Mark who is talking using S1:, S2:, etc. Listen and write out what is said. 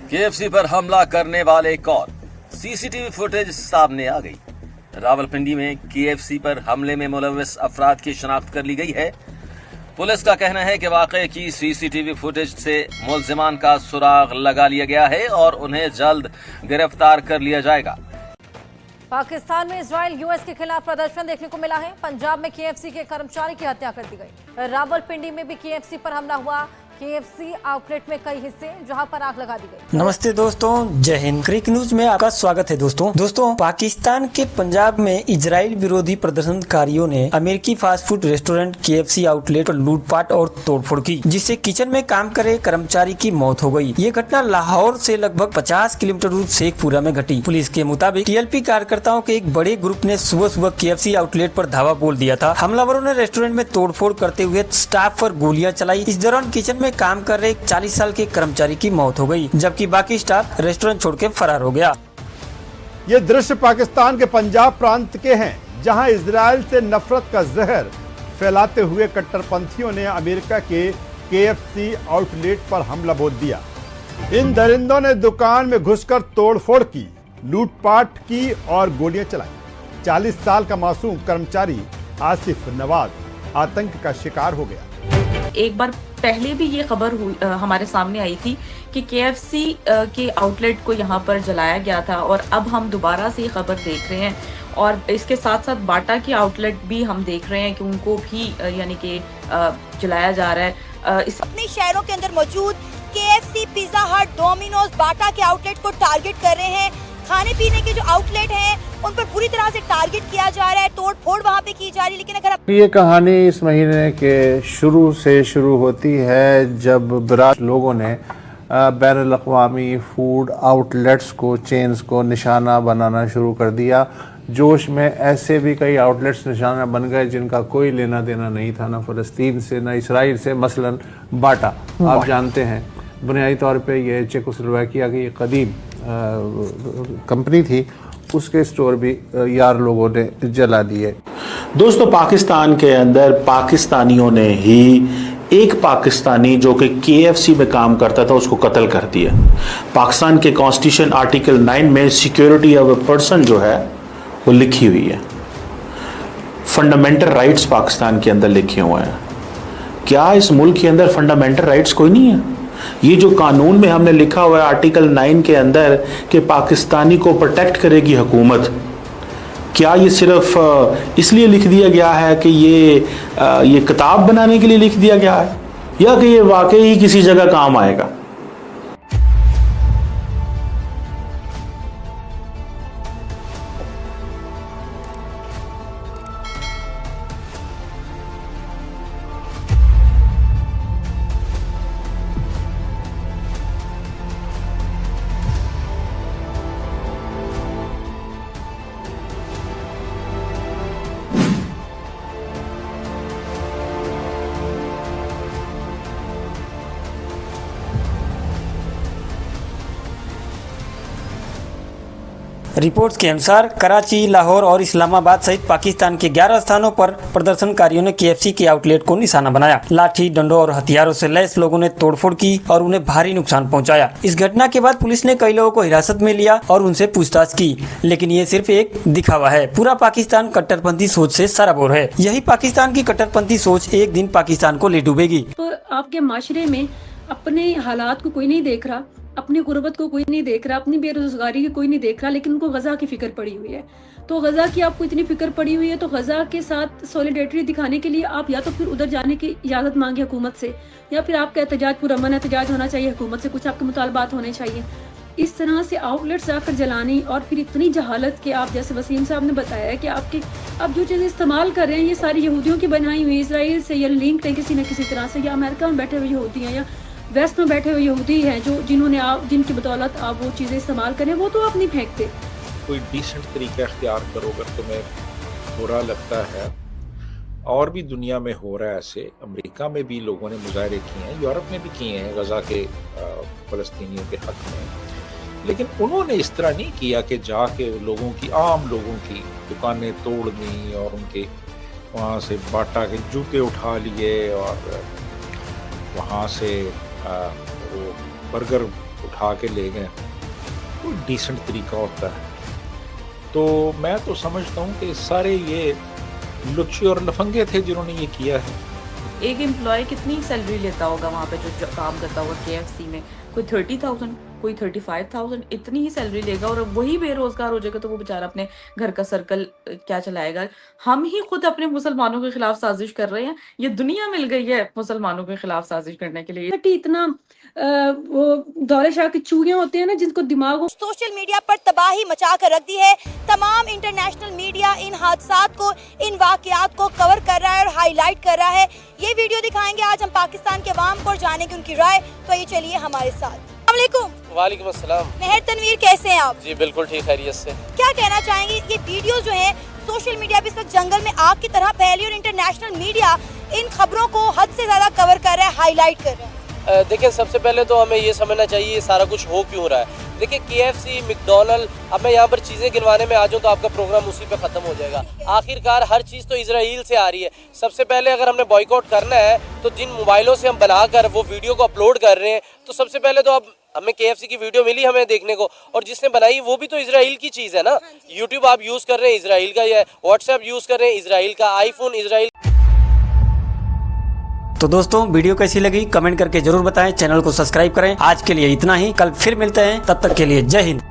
S1: KFC पर हमला करने वाले कौन? सीसीटीवी फुटेज सामने आ गई। रावलपिंडी में केएफसी पर हमले में मुलव्विस अफराद की शनाख्त कर ली गई है। पुलिस का कहना है कि वाकये की सीसीटीवी फुटेज से मुल्जिमान का सुराग लगा लिया गया है और उन्हें जल्द गिरफ्तार कर लिया जाएगा।
S2: पाकिस्तान में इजराइल यूएस के खिलाफ प्रदर्शन देखने को मिला है। पंजाब में केएफसी के कर्मचारी की हत्या कर दी गई। रावलपिंडी में भी केएफसी पर हमला हुआ। केएफसी आउटलेट में कई हिस्से जहां पर आग लगा दी गई।
S3: नमस्ते दोस्तों, जय हिंद। क्रिक न्यूज में आपका स्वागत है। दोस्तों पाकिस्तान के पंजाब में इजराइल विरोधी प्रदर्शनकारियों ने अमेरिकी fast food restaurant KFC outlet पर लूटपाट और तोड़फोड़ की, जिससे किचन में काम करे कर्मचारी की मौत हो गई। ये घटना लाहौर से लगभग 50 किलोमीटर दूर शेखपुरा में घटी। पुलिस के मुताबिक टीएलपी कार्यकर्ताओं के एक बड़े ग्रुप ने सुबह केएफसी आउटलेट पर धावा बोल दिया था। हमलावरों ने रेस्टोरेंट में तोड़फोड़ करते हुए स्टाफ पर गोलियां चलाई। इस दौरान किचन में काम कर रहे 40 साल के कर्मचारी की मौत हो गई, जबकि बाकी स्टाफ रेस्टोरेंट छोड़ के फरार हो गया।
S4: ये दृश्य पाकिस्तान के पंजाब प्रांत के हैं, जहां इजराइल से नफरत का जहर फैलाते हुए कट्टरपंथियों ने अमेरिका के केएफसी आउटलेट पर हमला बोल दिया। इन दरिंदों ने दुकान में घुसकर तोड़फोड़ की, लूटपाट की और गोलियां चलाई। 40 साल का मासूम कर्मचारी आसिफ नवाज आतंक का शिकार हो गया।
S5: एक बार पहले भी ये खबर हमारे सामने आई थी कि केएफसी के आउटलेट को यहाँ पर जलाया गया था, और अब हम दोबारा से ये खबर देख रहे हैं। और इसके साथ साथ बाटा की आउटलेट भी हम देख रहे हैं कि उनको भी यानी कि जलाया जा रहा है।
S6: अपने शहरों के अंदर मौजूद केएफसी, पिज्जा हट, डोमिनोज, बाटा के आउटलेट को टारगेट कर रहे हैं। खाने पीने के जो आउटलेट हैं उन पर पूरी तरह से टारगेट किया जा रहा है, तोड़ फोड़ वहाँ पे की जा रही है। लेकिन अगर
S7: ये कहानी इस महीने के शुरू होती है, जब बिराज लोगों ने बैनुल अक़वामी फूड आउटलेट्स को, चेन्स को निशाना बनाना शुरू कर दिया। जोश में ऐसे भी कई आउटलेट्स निशाना बन गए जिनका कोई लेना देना नहीं था, ना फ़लस्तीन से ना इसराइल से। मसलन बाटा, आप जानते हैं, बुनियादी तौर पे ये चेकोस्लोवाकिया की कदीम कंपनी थी, उसके स्टोर भी यार लोगों ने जला दिए।
S8: दोस्तों पाकिस्तान के अंदर पाकिस्तानियों ने ही एक पाकिस्तानी जो कि केएफसी में काम करता था उसको कत्ल कर दिया। पाकिस्तान के कॉन्स्टिट्यूशन आर्टिकल 9 में सिक्योरिटी ऑफ ए पर्सन जो है वो लिखी हुई है। फंडामेंटल राइट्स पाकिस्तान के अंदर लिखे हुए हैं। क्या इस मुल्क के अंदर फंडामेंटल राइट्स कोई नहीं है? ये जो कानून में हमने लिखा हुआ है आर्टिकल 9 के अंदर कि पाकिस्तानी को प्रोटेक्ट करेगी हुकूमत, क्या ये सिर्फ इसलिए लिख दिया गया है कि ये किताब बनाने के लिए लिख दिया गया है, या कि ये वाकई ही किसी जगह काम आएगा?
S3: रिपोर्ट्स के अनुसार कराची, लाहौर और इस्लामाबाद सहित पाकिस्तान के 11 स्थानों पर प्रदर्शनकारियों ने केएफसी के आउटलेट को निशाना बनाया। लाठी, डंडों और हथियारों से लैस लोगों ने तोड़फोड़ की और उन्हें भारी नुकसान पहुंचाया। इस घटना के बाद पुलिस ने कई लोगों को हिरासत में लिया और उनसे पूछताछ की, लेकिन ये सिर्फ एक दिखावा है। पूरा पाकिस्तान कट्टरपंथी सोच से सराबोर है। यही पाकिस्तान की कट्टरपंथी सोच एक दिन पाकिस्तान को ले डूबेगी।
S9: तो आपके माशरे में अपने हालात को कोई नहीं देख रहा, अपनी गुर्बत को कोई नहीं देख रहा, अपनी बेरोजगारी की कोई नहीं देख रहा, लेकिन उनको गजा की फिक्र पड़ी हुई है। तो गजा की आपको इतनी फिक्र पड़ी हुई है, तो गजा के साथ सॉलिडेरिटी दिखाने के लिए आप या तो फिर उधर जाने की इजाजत मांगे हुकूमत से, या फिर आपका एहतजाज पुरअमन एहतजाज होना चाहिए हुकूमत से, कुछ आपके मुतालबात होने चाहिए। इस तरह से आउटलेट्स जाकर जलानी और फिर इतनी जहालत के आप, जैसे वसीम साहब ने बताया कि आप जो चीज़ें इस्तेमाल कर रहे हैं ये सारी यहूदियों की बनाई हुई, इसराइल से या लिंक्ड है किसी न किसी तरह से, या अमेरिका में बैठे हुए यहूदी हैं या वेस्ट में बैठे हुए यहूदी हैं जिनकी बदौलत आप वो चीज़ें इस्तेमाल करें, वो तो आप नहीं फेंकते।
S10: कोई डिसेंट तरीका इख्तियार करो अगर तुम्हें बुरा लगता है, और भी दुनिया में हो रहा है ऐसे। अमेरिका में भी लोगों ने मुजाहरे किए हैं, यूरोप में भी किए हैं गजा के फ़लस्तीनियों के हक में, लेकिन उन्होंने इस तरह नहीं किया कि जाके आम लोगों की दुकानें तोड़ दी और उनके वहाँ से बाटा के जूते उठा लिए और वहाँ से वो बर्गर उठा के ले गए, कोई डिसेंट तरीका होता है? तो मैं तो समझता हूँ कि सारे ये लुच्चे और लफंगे थे जिन्होंने ये किया है।
S5: एक एम्प्लॉय कितनी सैलरी लेता होगा वहाँ पे जो काम करता होगा KFC में? कोई 30,000, कोई 35,000, इतनी ही सैलरी लेगा और वही बेरोजगार हो जाएगा तो वो बेचारा अपने घर का सर्कल क्या चलाएगा? हम ही खुद अपने मुसलमानों के खिलाफ साजिश कर रहे हैं, ये दुनिया मिल गई है मुसलमानों के खिलाफ साजिश करने के लिए।
S9: इतना वो दौरे शाह की चूड़ियां होती है ना जिनको दिमाग
S6: सोशल मीडिया पर तबाही मचा कर रख दी है। तमाम इंटरनेशनल मीडिया इन हादसात को, इन वाकयात को कवर कर रहा है और हाईलाइट कर रहा है। ये वीडियो दिखाएंगे आज हम पाकिस्तान के अवाम को और जानेंगे उनकी राय। तो ये चलिए हमारे साथ।
S11: वालेकुम अस्सलाम।
S6: मेहर तनवीर, कैसे हैं आप?
S11: जी बिल्कुल ठीक, खैरियत से।
S6: क्या कहना चाहेंगे, ये वीडियो जो है सोशल मीडिया पे इस वक्त जंगल में आग की तरह फैली और इंटरनेशनल मीडिया इन खबरों को हद से ज्यादा कवर कर रहा है, हाईलाइट कर रहा है?
S11: देखिए, सबसे पहले तो हमें ये समझना चाहिए ये सारा कुछ हो क्यों रहा है। देखिए, KFC, मैकडॉनल्ड, अब मैं यहाँ पर चीज़ें गिनवाने में आ जाऊँ तो आपका प्रोग्राम उसी पे ख़त्म हो जाएगा। आखिरकार हर चीज़ तो इजराइल से आ रही है। सबसे पहले अगर हमने बॉयकॉट करना है तो जिन मोबाइलों से हम बनाकर वो वीडियो को अपलोड कर रहे हैं, तो सबसे पहले तो अब हमें KFC की वीडियो मिली हमें देखने को, और जिसने बनाई वो भी तो इजराइल की चीज़ है ना। यूट्यूब आप यूज़ कर रहे हैं, इजराइल का ही है। व्हाट्सएप यूज़ कर रहे हैं, इजराइल का। IPhone Israel.
S3: तो दोस्तों, वीडियो कैसी लगी कमेंट करके जरूर बताएं, चैनल को सब्सक्राइब करें। आज के लिए इतना ही, कल फिर मिलते हैं, तब तक के लिए जय हिंद।